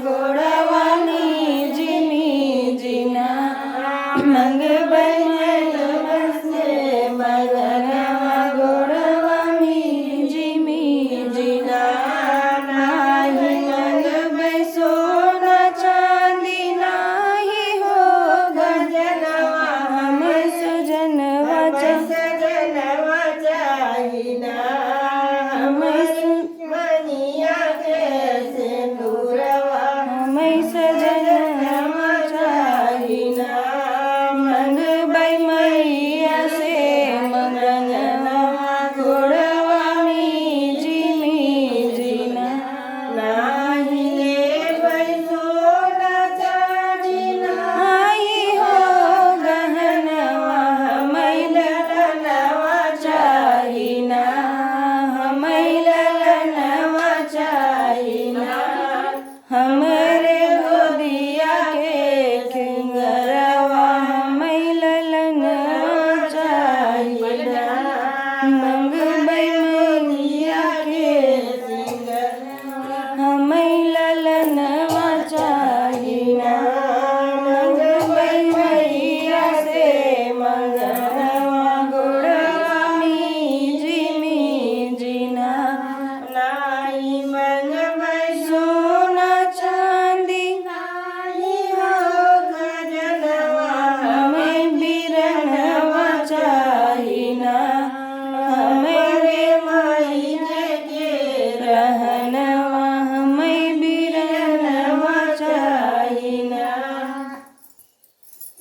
गोड़वानी Jimmy जिना मंग बनल बसे मगनवा गोड़वानी जिमी जिना नाही मंग सोना चांदी नाही हो गजनवा हम सुजनवा चाहिना हम मनिया के सिंदूरवा हम